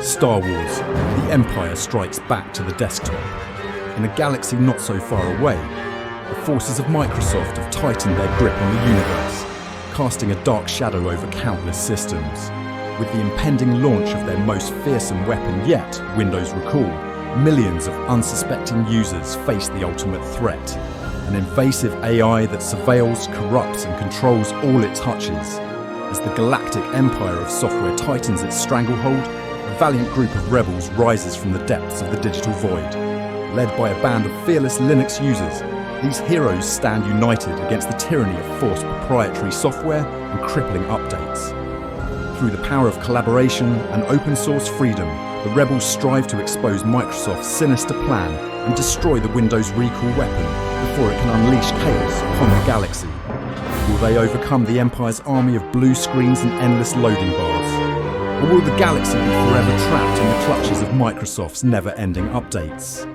Star Wars, the Empire strikes back to the desktop. In a galaxy not so far away, the forces of Microsoft have tightened their grip on the universe, casting a dark shadow over countless systems. With the impending launch of their most fearsome weapon yet, Windows Recall, millions of unsuspecting users face the ultimate threat. An invasive AI that surveils, corrupts and controls all it touches. As the galactic empire of software tightens its stranglehold, a valiant group of rebels rises from the depths of the digital void. Led by a band of fearless Linux users, these heroes stand united against the tyranny of forced proprietary software and crippling updates. Through the power of collaboration and open source freedom, the rebels strive to expose Microsoft's sinister plan and destroy the Windows Recall weapon before it can unleash chaos upon the galaxy. Will they overcome the Empire's army of blue screens and endless loading bars? Or will the galaxy be forever trapped in the clutches of Microsoft's never-ending updates?